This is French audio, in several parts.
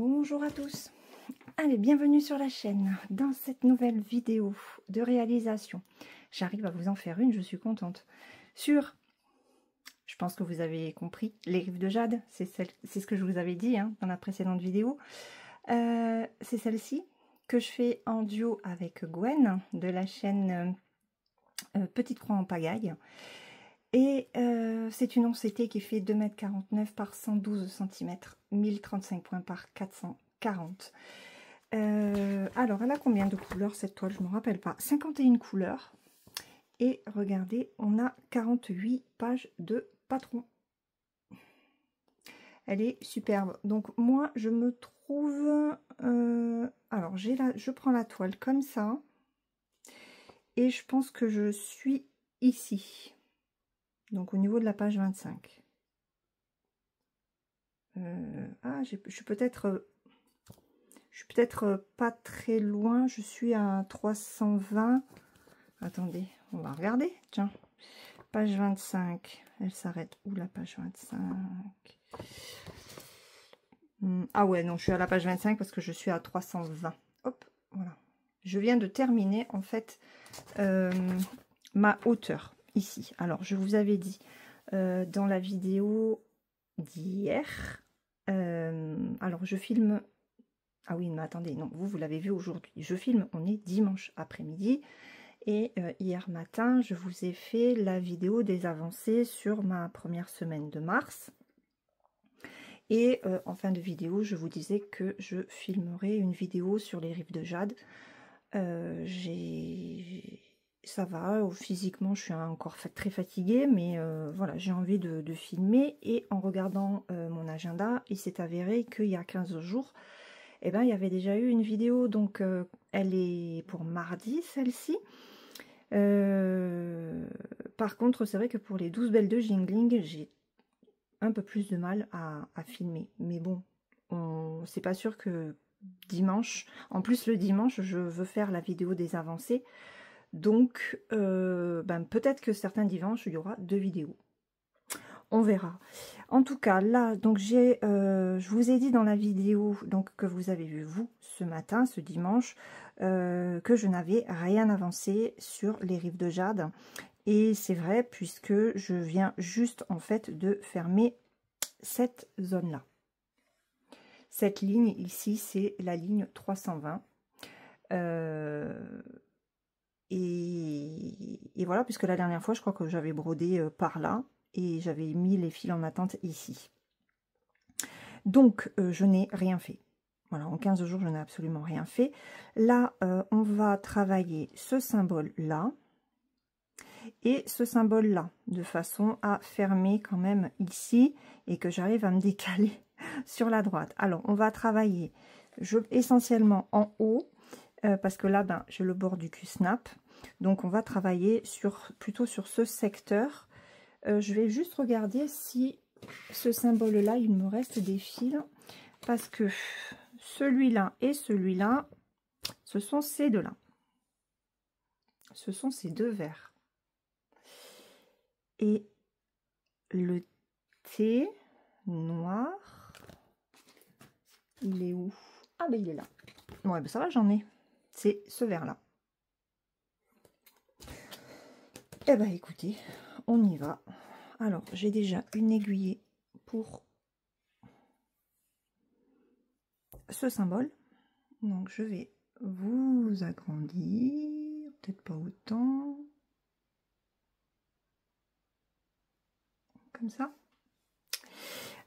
Bonjour à tous, allez, bienvenue sur la chaîne. Dans cette nouvelle vidéo de réalisation, j'arrive à vous en faire une, je suis contente, sur, je pense que vous avez compris, les griffes de jade, c'est ce que je vous avais dit dans la précédente vidéo. C'est celle-ci que je fais en duo avec Gwen de la chaîne Petite Croix en Pagaille. Et c'est une OCT qui fait 2,49 m par 112 cm, 1035 points par 440. Alors, elle a combien de couleurs cette toile? Je ne me rappelle pas. 51 couleurs. Et regardez, on a 48 pages de patron. Elle est superbe. Donc, moi, je me trouve... alors, je prends la toile comme ça. Et je pense que je suis ici. Donc au niveau de la page 25. Je suis peut-être pas très loin. Je suis à 320. Attendez, on va regarder. Tiens, page 25. Elle s'arrête où la page 25? Ah ouais, non, je suis à la page 25 parce que je suis à 320. Hop, voilà. Je viens de terminer en fait ma hauteur. Ici, alors je vous avais dit dans la vidéo d'hier, alors je filme, ah oui mais attendez, non, vous l'avez vu aujourd'hui, je filme, on est dimanche après-midi, et hier matin je vous ai fait la vidéo des avancées sur ma première semaine de mars, et en fin de vidéo je vous disais que je filmerai une vidéo sur les rives de jade. Ça va, physiquement je suis encore très fatiguée, mais voilà, j'ai envie de filmer. Et en regardant mon agenda, il s'est avéré qu'il y a 15 jours, eh ben, il y avait déjà eu une vidéo, donc elle est pour mardi, celle-ci. Par contre, c'est vrai que pour les 12 belles de Jingling, j'ai un peu plus de mal à filmer. Mais bon, c'est pas sûr que dimanche, en plus le dimanche, je veux faire la vidéo des avancées. Donc, peut-être que certains dimanches, il y aura 2 vidéos. On verra. En tout cas, là, donc je vous ai dit dans la vidéo donc que vous avez vu, vous, ce matin, ce dimanche, que je n'avais rien avancé sur les rives de jade. Et c'est vrai, puisque je viens juste, en fait, de fermer cette zone-là. Cette ligne ici, c'est la ligne 320. Et voilà, puisque la dernière fois, je crois que j'avais brodé par là et j'avais mis les fils en attente ici. Donc, je n'ai rien fait. Voilà, en 15 jours, je n'ai absolument rien fait. Là, on va travailler ce symbole-là et ce symbole-là, de façon à fermer quand même ici et que j'arrive à me décaler sur la droite. Alors, on va travailler essentiellement en haut, parce que là, j'ai le bord du cul-snap. Donc, on va travailler plutôt sur ce secteur. Je vais juste regarder si ce symbole-là, il me reste des fils. Parce que celui-là et celui-là, ce sont ces deux-là. Ce sont ces deux verts. Et le T noir, il est où? Ah, ben il est là. Ouais, ça va, j'en ai. C'est ce vert-là. Eh ben écoutez, on y va. Alors, j'ai déjà une aiguillée pour ce symbole. Donc, je vais vous agrandir. Peut-être pas autant. Comme ça.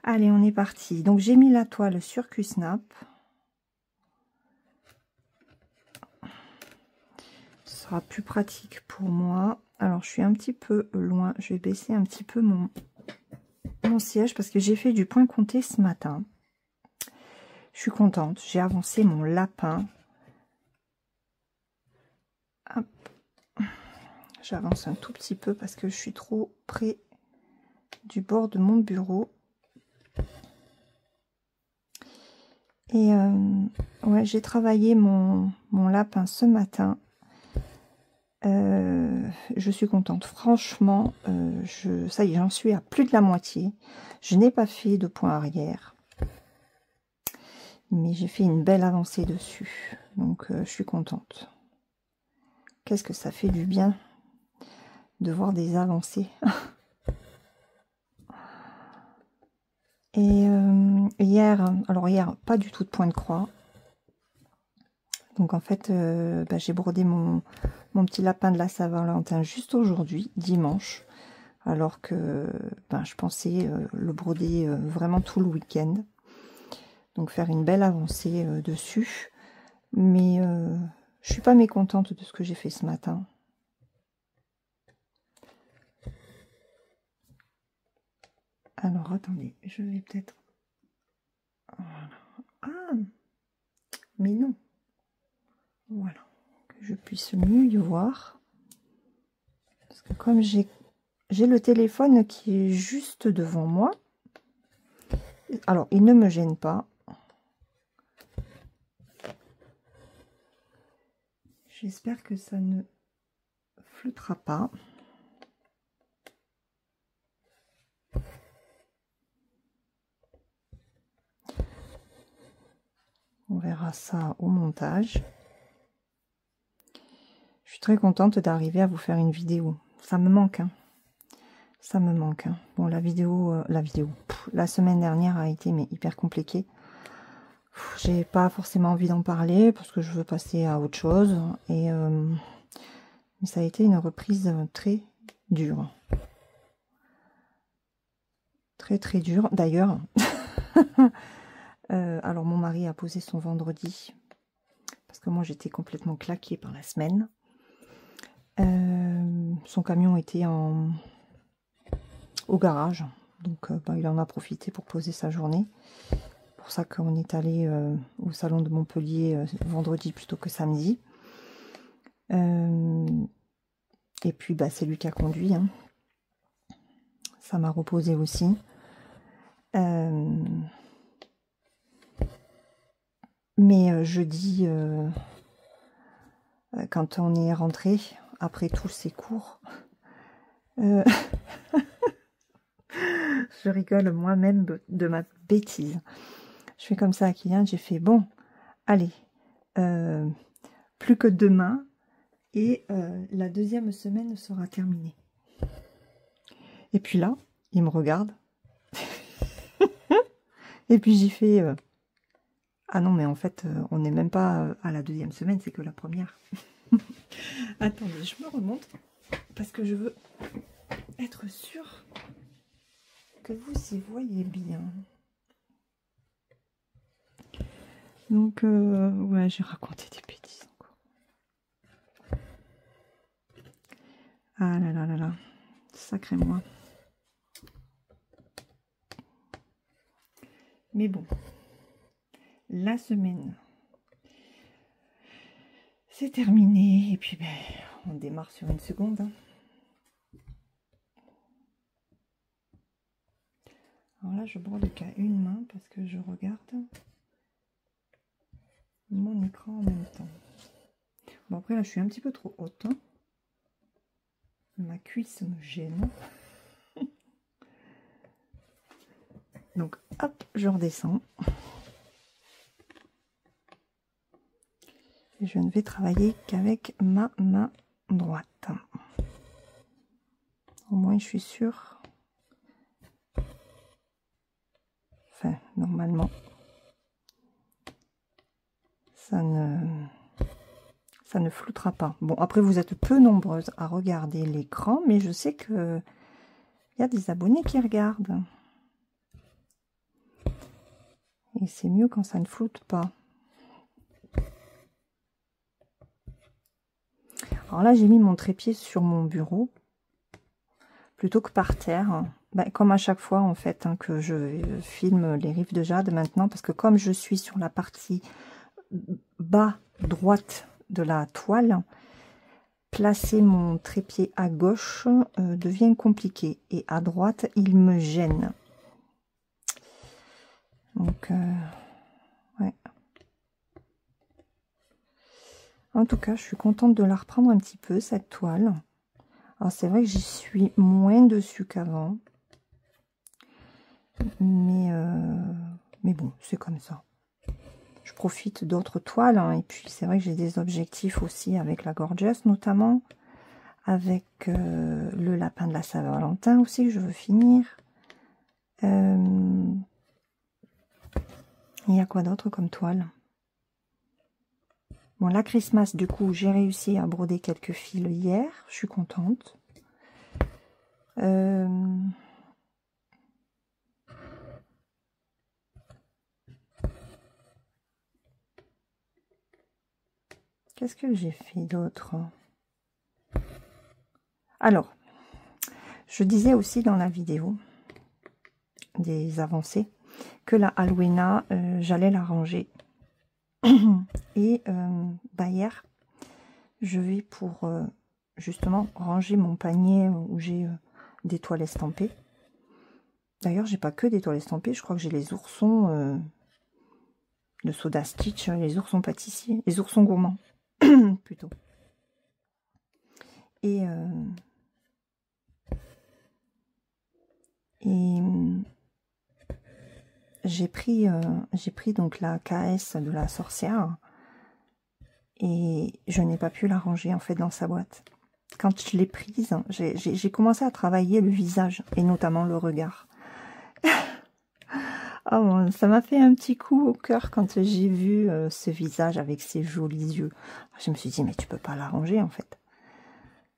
Allez, on est parti. Donc, j'ai mis la toile sur Q-Snap. Ce sera plus pratique pour moi. Alors, je suis un petit peu loin. Je vais baisser un petit peu mon siège parce que j'ai fait du point compté ce matin. Je suis contente. J'ai avancé mon lapin. J'avance un tout petit peu parce que je suis trop près du bord de mon bureau. Et ouais, j'ai travaillé mon lapin ce matin. Je suis contente, franchement, ça y est, j'en suis à plus de la moitié. Je n'ai pas fait de point arrière. Mais j'ai fait une belle avancée dessus. Donc, je suis contente. Qu'est-ce que ça fait du bien de voir des avancées. Et hier, pas du tout de point de croix. Donc en fait, j'ai brodé mon petit lapin de la Saint-Valentin juste aujourd'hui, dimanche. Alors que je pensais le broder vraiment tout le week-end. Donc faire une belle avancée dessus. Mais je suis pas mécontente de ce que j'ai fait ce matin. Alors attendez, je vais peut-être... Voilà. Ah, mais non. Voilà, que je puisse mieux y voir. Parce que comme j'ai le téléphone qui est juste devant moi, alors il ne me gêne pas. J'espère que ça ne floutera pas. On verra ça au montage. Je suis très contente d'arriver à vous faire une vidéo. Ça me manque, hein. Ça me manque, hein. Bon, la semaine dernière a été hyper compliquée. J'ai pas forcément envie d'en parler parce que je veux passer à autre chose. Et mais ça a été une reprise très dure. Très très dure. D'ailleurs, alors mon mari a posé son vendredi. Parce que moi j'étais complètement claquée par la semaine. Son camion était au garage. Donc il en a profité pour poser sa journée. C'est pour ça qu'on est allé au salon de Montpellier vendredi plutôt que samedi. Et puis c'est lui qui a conduit, hein. Ça m'a reposé aussi. Mais jeudi, quand on est rentré après tous ces cours, je rigole moi-même de ma bêtise. Je fais comme ça à Kylian, j'ai fait bon, allez, plus que demain et la deuxième semaine sera terminée. Et puis là, il me regarde. Et puis j'y fais ah non, mais en fait, on n'est même pas à la deuxième semaine, c'est que la première. Attendez, je me remonte parce que je veux être sûre que vous y voyez bien. Donc, ouais, j'ai raconté des bêtises encore. Ah là là là là, sacré moi. Mais bon, la semaine, c'est terminé. Et puis, on démarre sur une seconde. Hein. Alors là, je brode qu'à une main parce que je regarde mon écran en même temps. Bon, après, là, je suis un petit peu trop haute. Hein. Ma cuisse me gêne. Donc, hop, je redescends. Et je ne vais travailler qu'avec ma main droite. Au moins, je suis sûre. Enfin, normalement, ça ne floutera pas. Bon, après, vous êtes peu nombreuses à regarder l'écran, mais je sais que il y a des abonnés qui regardent. Et c'est mieux quand ça ne floute pas. Alors là, j'ai mis mon trépied sur mon bureau plutôt que par terre. Comme à chaque fois, en fait, hein, que je filme les rives de jade maintenant, parce que comme je suis sur la partie bas droite de la toile, placer mon trépied à gauche devient compliqué. Et à droite, il me gêne. Donc, ouais. En tout cas, je suis contente de la reprendre un petit peu, cette toile. Alors, c'est vrai que j'y suis moins dessus qu'avant. Mais bon, c'est comme ça. profite d'autres toiles, hein, et puis c'est vrai que j'ai des objectifs aussi avec la Gorgeous notamment, avec le lapin de la Saint-Valentin aussi que je veux finir. Il y a quoi d'autre comme toile? Bon, la Christmas, du coup, j'ai réussi à broder quelques fils hier, je suis contente. Qu'est-ce que j'ai fait d'autre? Alors, je disais aussi dans la vidéo des avancées que la Alwena, j'allais la ranger. Et hier, je vais pour justement ranger mon panier où j'ai des toiles estampées. D'ailleurs, j'ai pas que des toiles estampées, je crois que j'ai les oursons de Soda Stitch, les oursons pâtissiers, les oursons gourmands plutôt. Et j'ai pris donc la KS de la sorcière et je n'ai pas pu la ranger en fait dans sa boîte. Quand je l'ai prise, j'ai commencé à travailler le visage et notamment le regard. Oh, ça m'a fait un petit coup au cœur quand j'ai vu ce visage avec ses jolis yeux. Je me suis dit, mais tu peux pas la ranger en fait.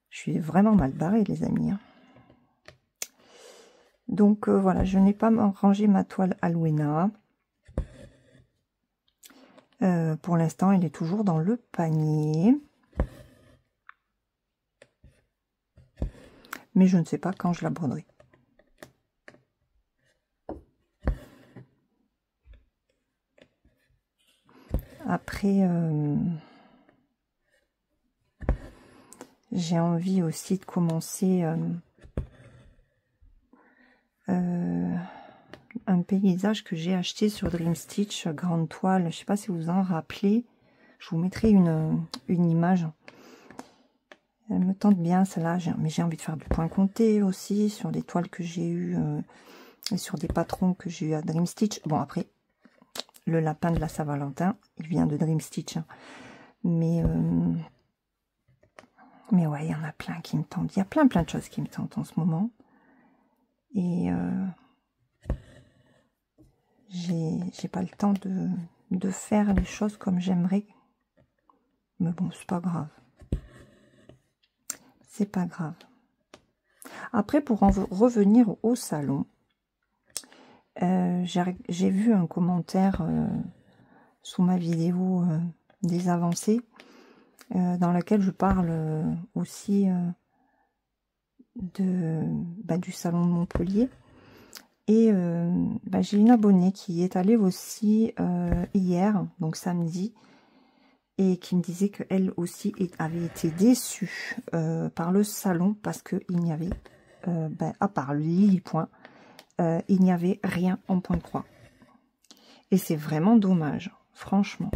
Je suis vraiment mal barrée, les amis. Hein. Donc voilà, je n'ai pas rangé ma toile Alwena. Pour l'instant, elle est toujours dans le panier. Mais je ne sais pas quand je la broderai. Après, j'ai envie aussi de commencer un paysage que j'ai acheté sur Dream Stitch, grande toile. Je ne sais pas si vous en rappelez. Je vous mettrai une image. Elle me tente bien celle-là, mais j'ai envie de faire du point compté aussi sur des toiles que j'ai eues et sur des patrons que j'ai eu à Dream Stitch. Bon, après, le lapin de la Saint-Valentin, il vient de Dream Stitch. Hein. Mais ouais, il y en a plein qui me tentent. Il y a plein de choses qui me tentent en ce moment. Et j'ai pas le temps de faire les choses comme j'aimerais. Mais bon, c'est pas grave. C'est pas grave. Après, pour en revenir au salon, j'ai vu un commentaire sous ma vidéo des avancées dans laquelle je parle aussi du salon de Montpellier. Et j'ai une abonnée qui est allée aussi hier, donc samedi, et qui me disait qu'elle aussi avait été déçue par le salon parce qu'il n'y avait, à part le Lily Point, il n'y avait rien en point de croix. Et c'est vraiment dommage, franchement.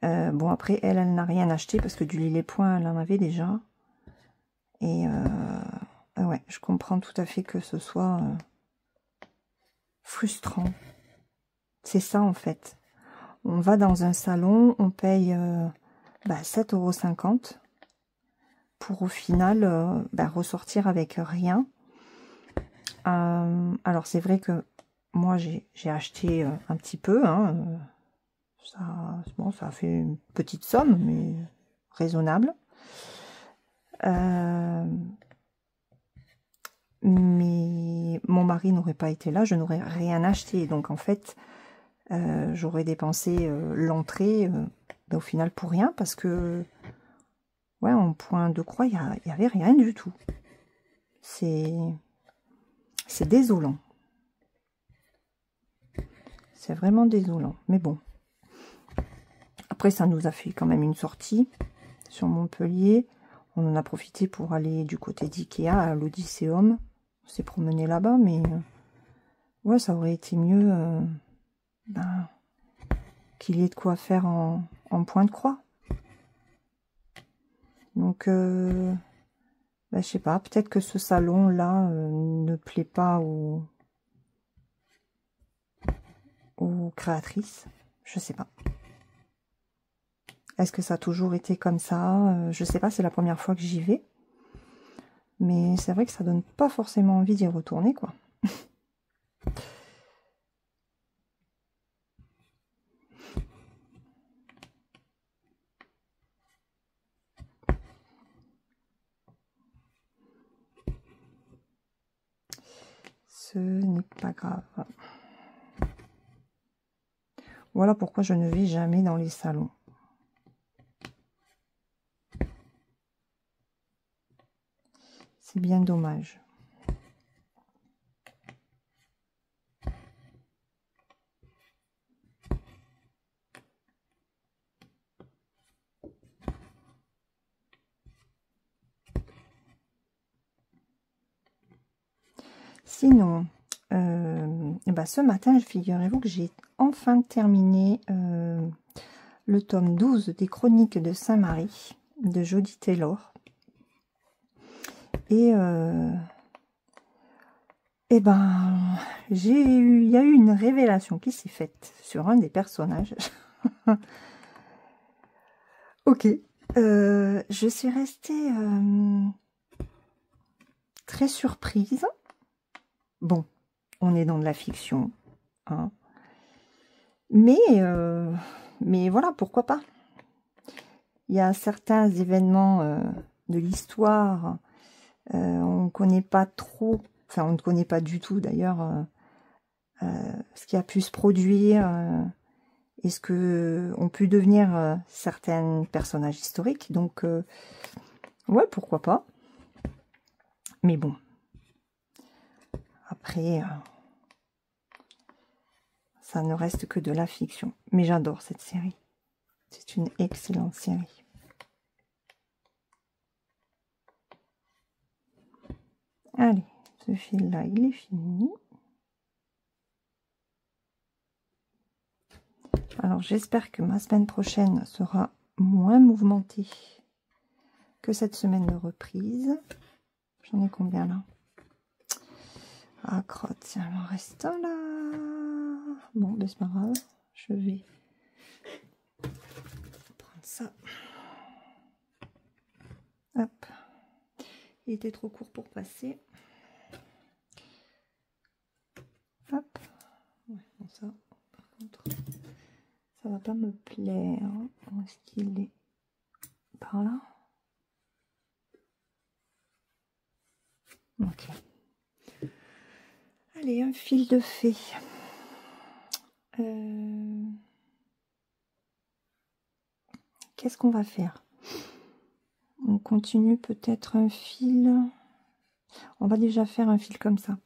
Bon, après, elle n'a rien acheté parce que du Lily Point, elle en avait déjà. Et ouais, je comprends tout à fait que ce soit frustrant. C'est ça, en fait. On va dans un salon, on paye 7,50 € pour au final ressortir avec rien. Alors, c'est vrai que moi, j'ai acheté un petit peu. Hein, ça a fait une petite somme, mais raisonnable. Mais mon mari n'aurait pas été là, je n'aurais rien acheté. Donc, en fait, j'aurais dépensé l'entrée au final pour rien parce que ouais, en point de croix, il n'y avait rien du tout. C'est désolant. C'est vraiment désolant. Mais bon. Après, ça nous a fait quand même une sortie sur Montpellier. On en a profité pour aller du côté d'Ikea à l'Odysseum. On s'est promené là-bas, mais ouais, ça aurait été mieux qu'il y ait de quoi faire en point de croix. Donc, je sais pas, peut-être que ce salon-là ne plaît pas aux créatrices. Je sais pas. Est-ce que ça a toujours été comme ça? Je sais pas, c'est la première fois que j'y vais. Mais c'est vrai que ça donne pas forcément envie d'y retourner, quoi. Ce n'est pas grave. Voilà pourquoi je ne vais jamais dans les salons. C'est bien dommage. Sinon, ce matin, figurez-vous que j'ai enfin terminé le tome 12 des Chroniques de Saint-Marie de Jody Taylor. Et il y a eu une révélation qui s'est faite sur un des personnages. Ok, je suis restée très surprise. Bon, on est dans de la fiction, hein. Mais voilà, pourquoi pas. Il y a certains événements de l'histoire, on ne connaît pas trop, enfin on ne connaît pas du tout d'ailleurs ce qui a pu se produire et ce que ont pu devenir certains personnages historiques. Donc, ouais, pourquoi pas. Mais bon, après, ça ne reste que de la fiction. Mais j'adore cette série. C'est une excellente série. Allez, ce fil-là, il est fini. Alors, j'espère que ma semaine prochaine sera moins mouvementée que cette semaine de reprise. J'en ai combien là? Ah, crotte, il en reste là. Bon, ben c'est pas grave. Je vais prendre ça. Hop. Il était trop court pour passer. Hop. Ouais, bon, ça, par contre, ça va pas me plaire. Où est-ce qu'il est? Par là? Ok. Allez, un fil de fée. Qu'est-ce qu'on va faire? On continue peut-être un fil. On va déjà faire un fil comme ça.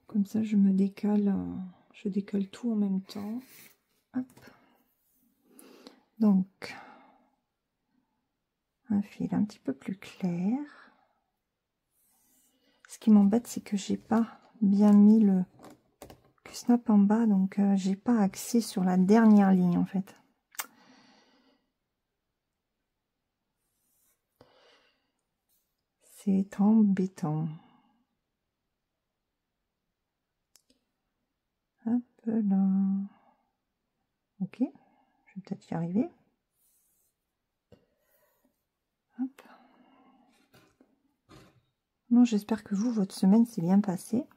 Comme ça, je me décale, je décale tout en même temps. Hop. Donc, un fil un petit peu plus clair. Ce qui m'embête, c'est que j'ai pas bien mis le snap en bas, donc j'ai pas axé sur la dernière ligne en fait. C'est embêtant. Hop là. Ok, je vais peut-être y arriver. Hop. Bon, j'espère que vous, votre semaine s'est bien passée.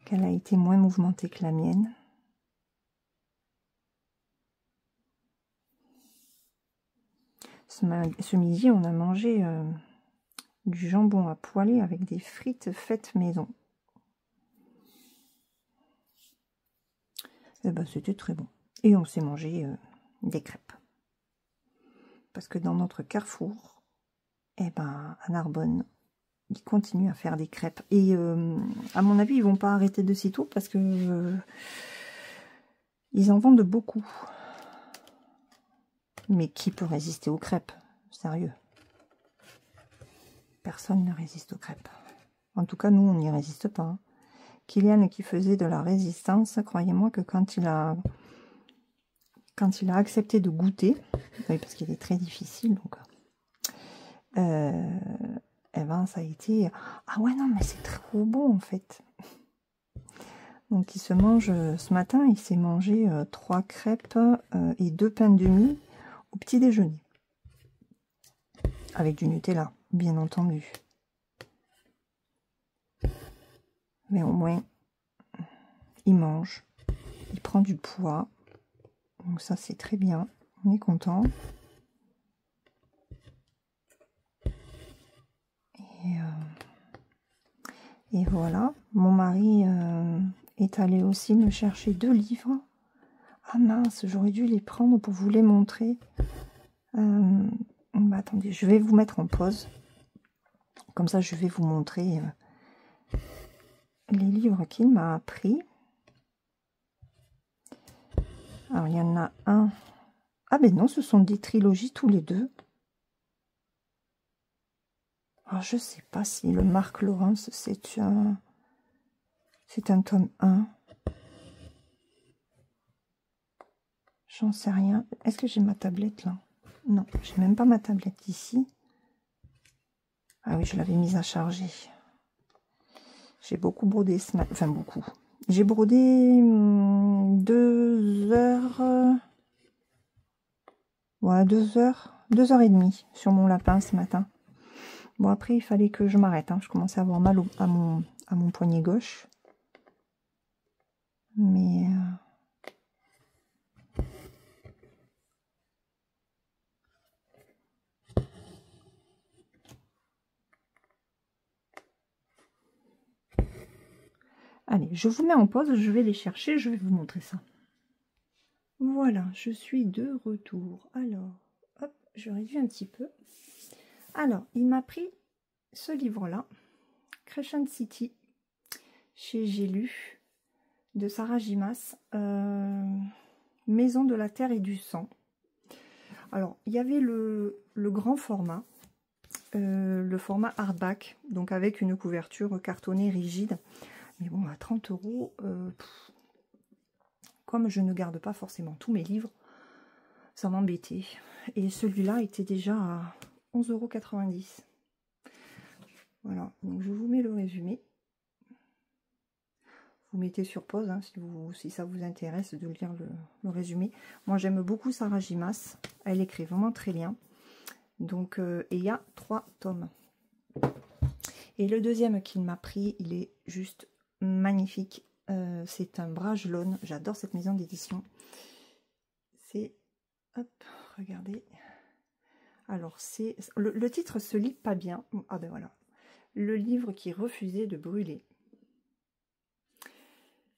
Qu'elle a été moins mouvementée que la mienne. Ce midi, on a mangé du jambon à poêler avec des frites faites maison. Et ben, c'était très bon. Et on s'est mangé des crêpes. Parce que dans notre carrefour, eh ben, à Narbonne, ils continuent à faire des crêpes. Et à mon avis, ils vont pas arrêter de sitôt parce que ils en vendent beaucoup. Mais qui peut résister aux crêpes? Sérieux. Personne ne résiste aux crêpes. En tout cas, nous, on n'y résiste pas. Hein. Kylian qui faisait de la résistance, croyez-moi que quand il a accepté de goûter, oui, parce qu'il est très difficile, donc eh ben ça a été ah ouais non mais c'est trop bon en fait. Donc il se mange, ce matin, il s'est mangé 3 crêpes et 2 pains de mie au petit déjeuner. Avec du Nutella, bien entendu. Mais au moins, il mange, il prend du poids. Donc ça, c'est très bien. On est content. Et voilà. Mon mari est allé aussi me chercher 2 livres. Ah mince, j'aurais dû les prendre pour vous les montrer. Bah, attendez, je vais vous mettre en pause. Comme ça, je vais vous montrer les livres qu'il m'a pris. Alors, il y en a un. Ah ben non, ce sont des trilogies tous les deux. Alors, je sais pas si le Marc Lawrence, c'est un tome 1. J'en sais rien. Est-ce que j'ai ma tablette là? Non, j'ai même pas ma tablette ici. Ah oui, je l'avais mise à charger. J'ai beaucoup brodé ce matin. Enfin, beaucoup. J'ai brodé 2 heures. Ouais, 2 heures. 2h30 sur mon lapin ce matin. Bon, après, il fallait que je m'arrête. Hein. Je commençais à avoir mal à mon poignet gauche. Mais... Allez, je vous mets en pause, je vais les chercher, je vais vous montrer ça. Voilà, je suis de retour. Alors, hop, je réduis un petit peu. Alors, il m'a pris ce livre-là, Crescent City, chez J'ai lu, de Sarah Gimas, Maison de la Terre et du Sang. Alors, il y avait le grand format, le format hardback, donc avec une couverture cartonnée rigide. Mais bon, à 30 €, comme je ne garde pas forcément tous mes livres, ça m'embêtait. Et celui-là était déjà à 11,90 €. Voilà, donc je vous mets le résumé. Vous mettez sur pause hein, si ça vous intéresse de lire le résumé. Moi, j'aime beaucoup Sarah Gimas. Elle écrit vraiment très bien. Donc, et il y a 3 tomes. Et le deuxième qu'il m'a pris, il est juste magnifique. C'est un Bragelonne. J'adore cette maison d'édition. C'est... Hop, regardez. Alors, c'est... Le titre se lit pas bien. Ah ben voilà. Le livre qui refusait de brûler.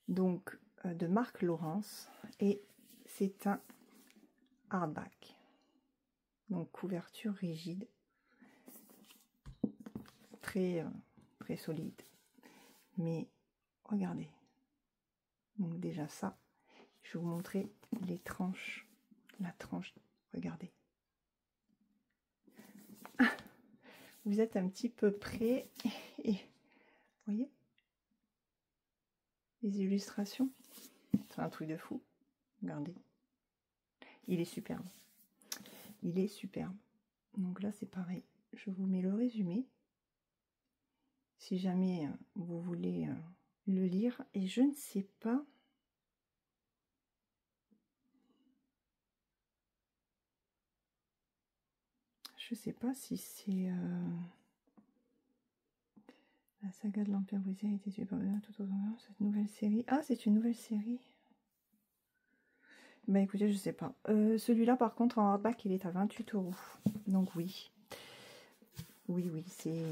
Donc, de Marc Lawrence. Et c'est un hardback. Donc, couverture rigide. Très, très solide. Mais, regardez. Donc, déjà ça. Je vais vous montrer les tranches. La tranche, regardez. Ah, vous êtes un petit peu près. Et, vous voyez les illustrations. C'est un truc de fou. Regardez. Il est superbe. Il est superbe. Donc là, c'est pareil. Je vous mets le résumé. Si jamais vous voulez le lire. Et je ne sais pas... Je sais pas si c'est... La saga de l'Empire brisé a été tuée par tout autre cette nouvelle série. Ah, c'est une nouvelle série. Bah écoutez, je sais pas. Celui-là, par contre, en hardback, il est à 28 €. Donc oui. Oui, oui, c'est...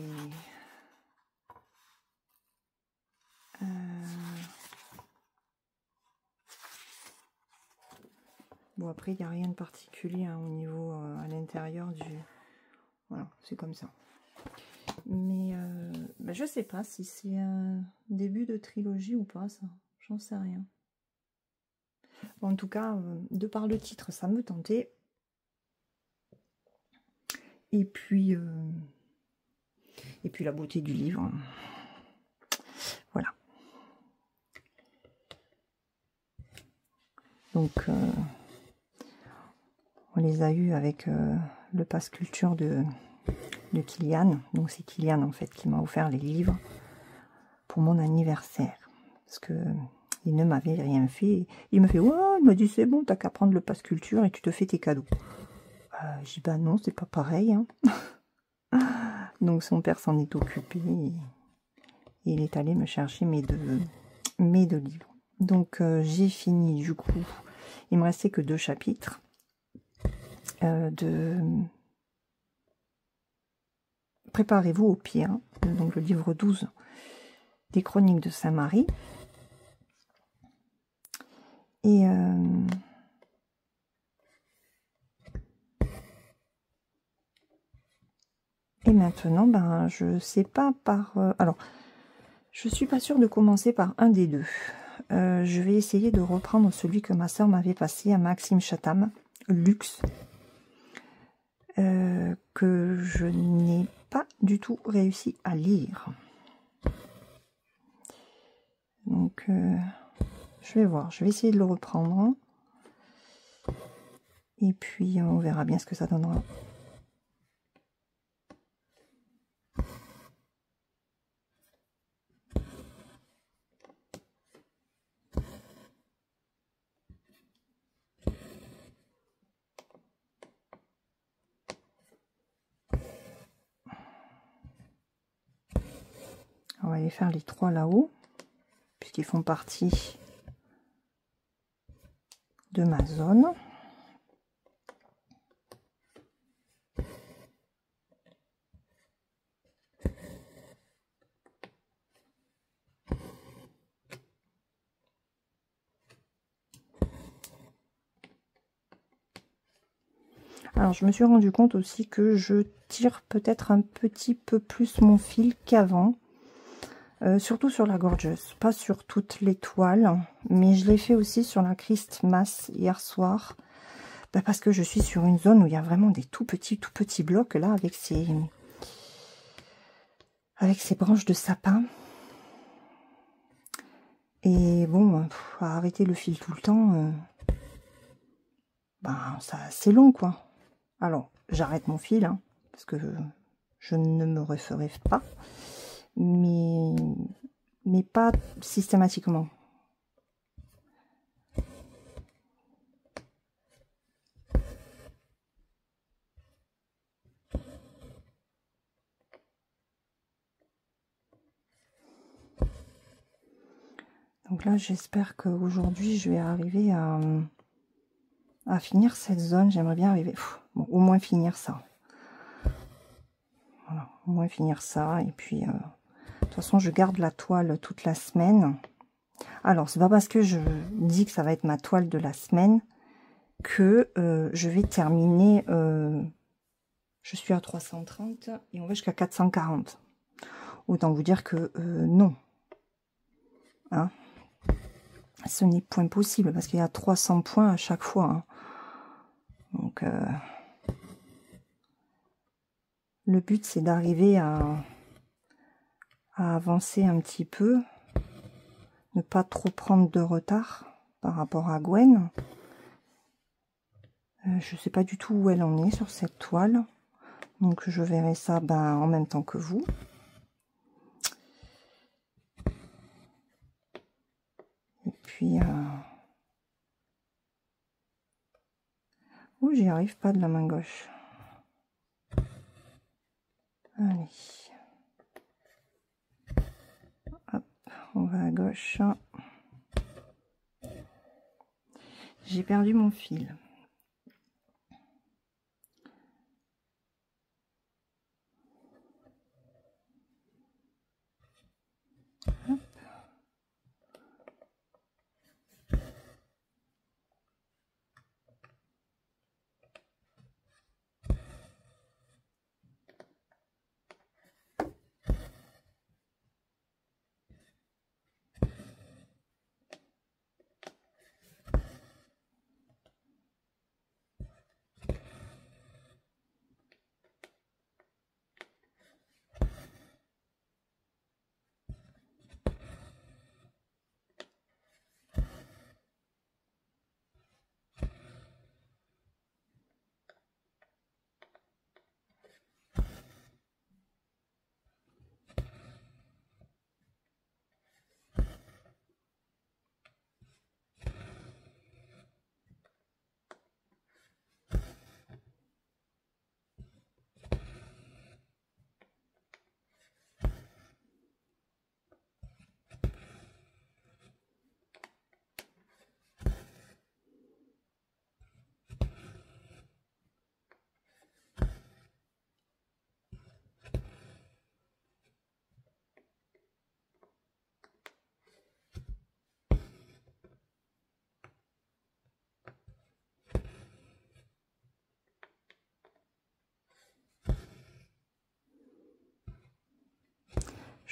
Bon, après, il n'y a rien de particulier hein, au niveau à l'intérieur du... Voilà, c'est comme ça. Mais bah, je sais pas si c'est un début de trilogie ou pas, ça. J'en sais rien. Bon, en tout cas, de par le titre, ça me tentait. Et puis la beauté du livre. Voilà. Donc, on les a eus avec le pass culture de Kylian. Donc, c'est Kylian, en fait, qui m'a offert les livres pour mon anniversaire. Parce que Il ne m'avait rien fait. Il me fait, ouais, il m'a dit, c'est bon, t'as qu'à prendre le pass culture et tu te fais tes cadeaux. J'ai dit, bah non, c'est pas pareil. Hein. Donc son père s'en est occupé et il est allé me chercher mes deux livres. Donc j'ai fini du coup. Il me restait que 2 chapitres de Préparez-vous au pire. Donc le livre 12 des Chroniques de Saint-Marie. Et maintenant, ben, je sais pas par... alors, je suis pas sûre de commencer par un des deux. Je vais essayer de reprendre celui que ma soeur m'avait passé à Maxime Chatham, Luxe, que je n'ai pas du tout réussi à lire. Donc, je vais voir. Je vais essayer de le reprendre. Et puis, on verra bien ce que ça donnera. On va aller faire les 3 là-haut, puisqu'ils font partie de ma zone. Alors, je me suis rendu compte aussi que je tire peut-être un petit peu plus mon fil qu'avant. Surtout sur la gorgeuse, pas sur toutes les toiles, mais je l'ai fait aussi sur la Christmas hier soir, parce que je suis sur une zone où il y a vraiment des tout petits blocs là avec ces branches de sapin. Et bon, arrêter le fil tout le temps, ça c'est long quoi. Alors j'arrête mon fil hein, parce que je ne me referai pas, mais pas systématiquement. Donc là, j'espère qu'aujourd'hui, je vais arriver à finir cette zone. J'aimerais bien arriver, bon, au moins finir ça. Voilà, au moins finir ça. Et puis, de toute façon, je garde la toile toute la semaine. Alors, c'est pas parce que je dis que ça va être ma toile de la semaine que je vais terminer. Je suis à 330 et on va jusqu'à 440. Autant vous dire que non. Hein? Ce n'est point possible parce qu'il y a 300 points à chaque fois. Hein. Donc, le but, c'est d'arriver à avancer un petit peu. Ne pas trop prendre de retard par rapport à Gwen. Je ne sais pas du tout où elle en est sur cette toile. Donc, je verrai ça en même temps que vous. Et puis... oh, j'y arrive pas de la main gauche. Allez. Hop, on va à gauche. J'ai perdu mon fil. Hop.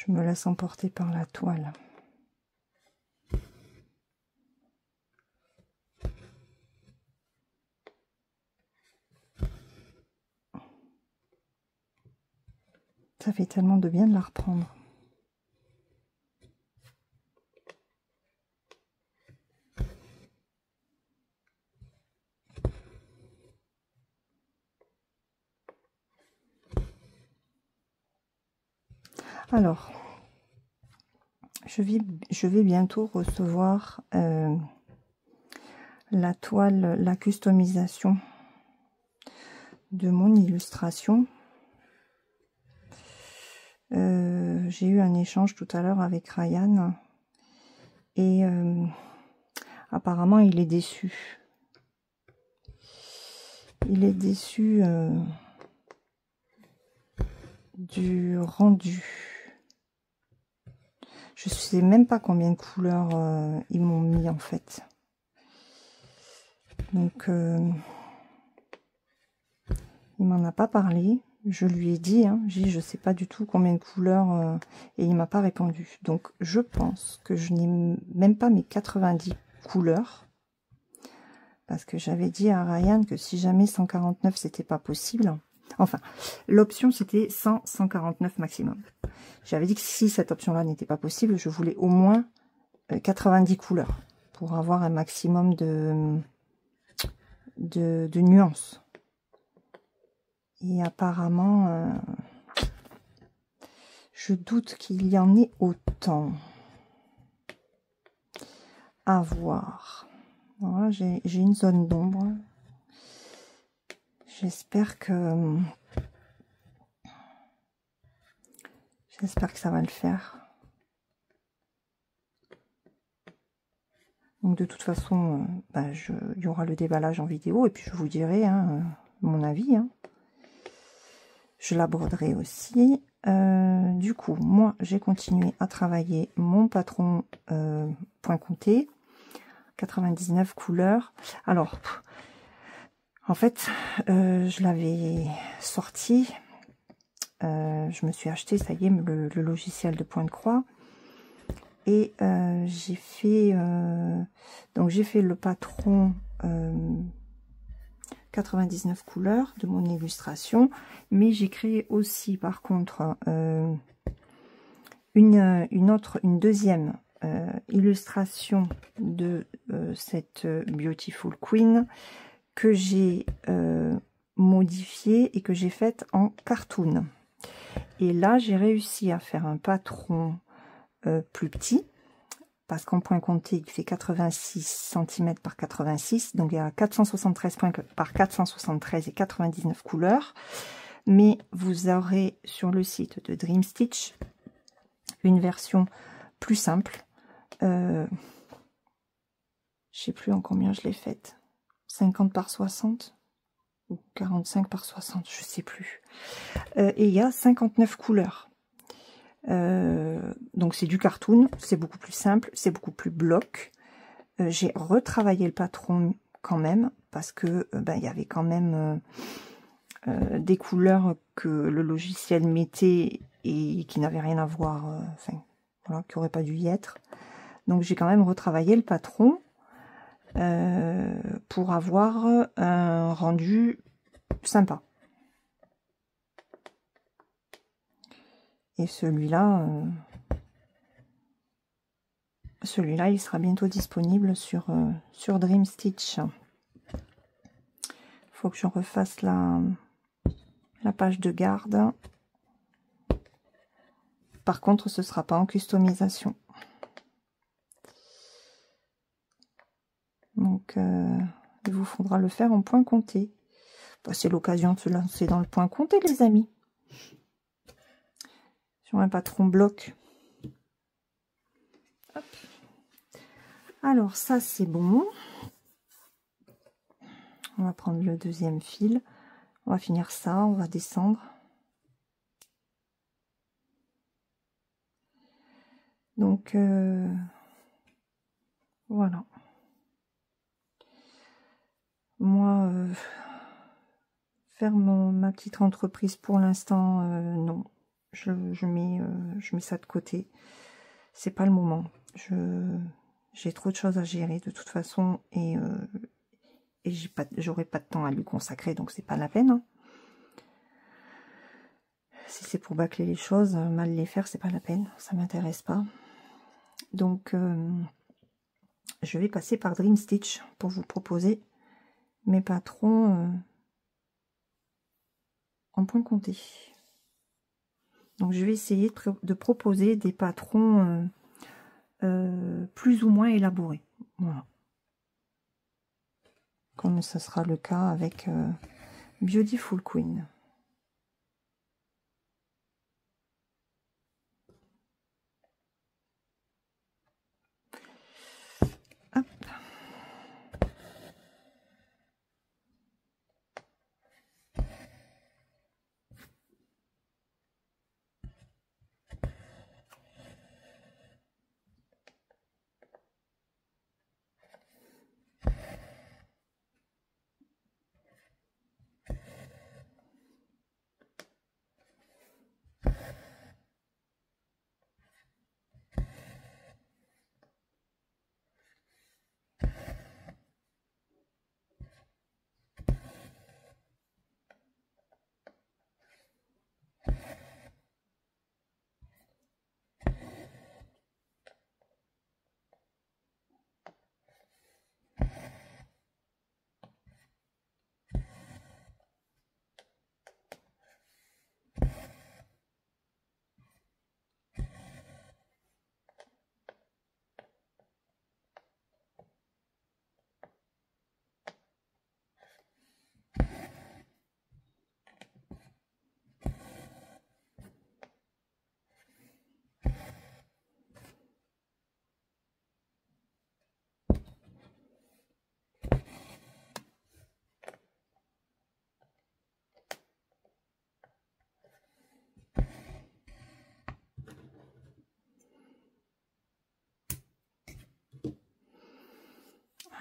Je me laisse emporter par la toile. Ça fait tellement de bien de la reprendre. Alors, je vais bientôt recevoir la toile, la customisation de mon illustration. J'ai eu un échange tout à l'heure avec Ryan et apparemment il est déçu. Il est déçu du rendu. Je sais même pas combien de couleurs ils m'ont mis en fait. Donc il m'en a pas parlé. Je lui ai dit, hein, je sais pas du tout combien de couleurs et il m'a pas répondu. Donc je pense que je n'ai même pas mes 90 couleurs. Parce que j'avais dit à Ryan que si jamais 149 c'était pas possible. Enfin, l'option c'était 149 maximum. J'avais dit que si cette option-là n'était pas possible, je voulais au moins 90 couleurs pour avoir un maximum de nuances. Et apparemment, je doute qu'il y en ait autant. À voir. Voilà, j'ai une zone d'ombre. J'espère que ça va le faire. Donc de toute façon, il y aura le déballage en vidéo et puis je vous dirai mon avis. Je l'aborderai aussi. Du coup, moi, j'ai continué à travailler mon patron point compté. 99 couleurs. Alors, en fait, je l'avais sorti. Je me suis acheté, ça y est, le logiciel de Pointe-Croix. Et j'ai fait le patron 99 couleurs de mon illustration, mais j'ai créé aussi par contre une deuxième illustration de cette Beautiful Queen que j'ai modifiée et que j'ai faite en cartoon. Et là j'ai réussi à faire un patron plus petit, parce qu'en point compté, il fait 86 cm par 86, donc il y a 473 points par 473 et 99 couleurs. Mais vous aurez sur le site de Dream Stitch une version plus simple. Je sais plus en combien je l'ai faite. 50 par 60 ou 45 par 60, je sais plus. Et il y a 59 couleurs. Donc c'est du cartoon, c'est beaucoup plus simple, c'est beaucoup plus bloc. J'ai retravaillé le patron quand même parce que il y avait quand même des couleurs que le logiciel mettait et qui n'avaient rien à voir, enfin voilà, qui n'auraient pas dû y être. Donc j'ai quand même retravaillé le patron pour avoir un rendu sympa. Et celui-là, il sera bientôt disponible sur Dream Stitch. Il faut que je refasse la page de garde. Par contre, ce ne sera pas en customisation. Donc, il vous faudra le faire en point compté. Bah, c'est l'occasion de se lancer dans le point compté, les amis. Sur un patron bloc. Hop. Alors, ça, c'est bon. On va prendre le deuxième fil. On va finir ça, on va descendre. Donc, voilà. Moi, faire ma petite entreprise pour l'instant, non. je mets ça de côté. C'est pas le moment. J'ai trop de choses à gérer de toute façon et j'aurai pas de temps à lui consacrer, donc c'est pas la peine. Hein. Si c'est pour bâcler les choses, mal les faire, c'est pas la peine. Ça m'intéresse pas. Donc, je vais passer par Dream Stitch pour vous proposer mes patrons en point compté. Donc, je vais essayer de proposer des patrons plus ou moins élaborés. Voilà. Comme ce sera le cas avec Beautiful Queen. Hop.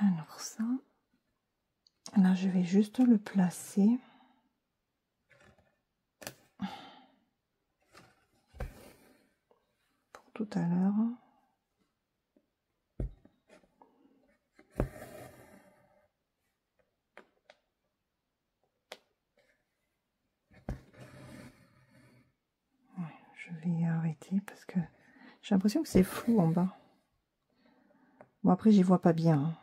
Alors ça, là je vais juste le placer. Pour tout à l'heure. Ouais, je vais arrêter parce que j'ai l'impression que c'est flou en bas. Bon après j'y vois pas bien. Hein.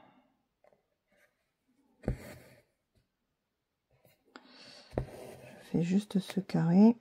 Je fais juste ce carré.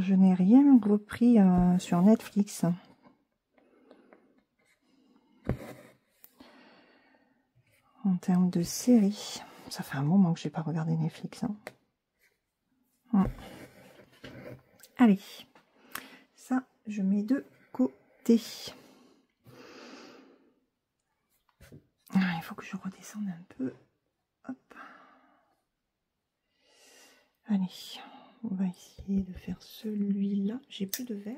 Je n'ai rien repris sur Netflix. En termes de série. Ça fait un moment que je n'ai pas regardé Netflix. Hein. Allez. Ça, je mets de côté. Il faut que je redescende un peu. Hop. Allez. On va essayer de faire celui-là. J'ai plus de verre.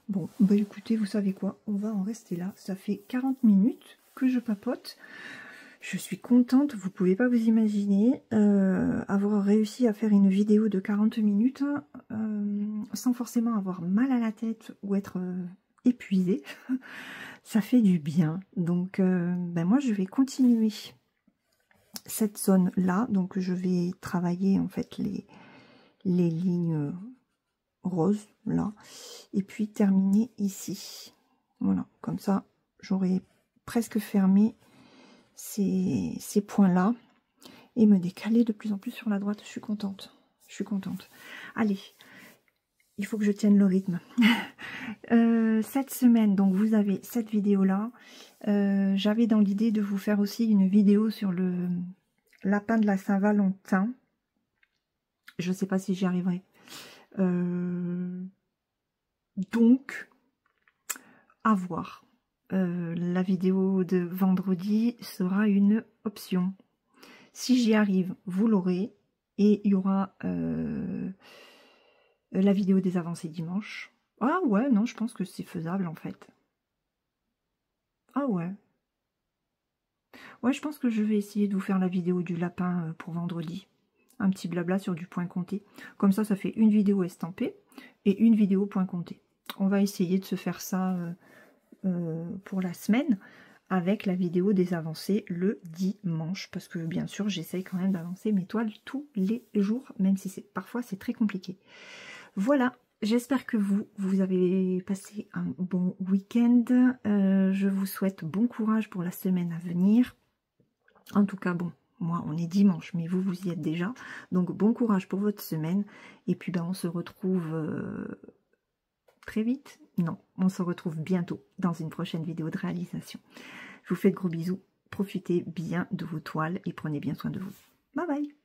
Bon, bah écoutez, vous savez quoi? On va en rester là. Ça fait 40 minutes que je papote. Je suis contente, vous pouvez pas vous imaginer avoir réussi à faire une vidéo de 40 minutes sans forcément avoir mal à la tête ou être épuisée. Ça fait du bien. Donc, ben moi, je vais continuer cette zone-là. Donc, je vais travailler en fait les lignes roses, là. Et puis, terminer ici. Voilà, comme ça, j'aurai presque fermé ces points-là et me décaler de plus en plus sur la droite. Je suis contente. Je suis contente. Allez, il faut que je tienne le rythme. Cette semaine, donc vous avez cette vidéo-là. J'avais dans l'idée de vous faire aussi une vidéo sur le lapin de la Saint-Valentin. Je ne sais pas si j'y arriverai. Donc, à voir. La vidéo de vendredi sera une option. Si j'y arrive, vous l'aurez. Et il y aura la vidéo des avancées dimanche. Ah ouais, non, je pense que c'est faisable en fait. Ah ouais. Ouais, je pense que je vais essayer de vous faire la vidéo du lapin pour vendredi. Un petit blabla sur du point compté. Comme ça, ça fait une vidéo estampée et une vidéo point compté. On va essayer de se faire ça pour la semaine avec la vidéo des avancées le dimanche. Parce que bien sûr, j'essaye quand même d'avancer mes toiles tous les jours, même si parfois c'est très compliqué. Voilà, j'espère que vous avez passé un bon week-end. Je vous souhaite bon courage pour la semaine à venir. En tout cas, bon, moi on est dimanche, mais vous y êtes déjà. Donc bon courage pour votre semaine. Et puis ben, on se retrouve très vite. Non, on se retrouve bientôt dans une prochaine vidéo de réalisation. Je vous fais de gros bisous. Profitez bien de vos toiles et prenez bien soin de vous. Bye bye.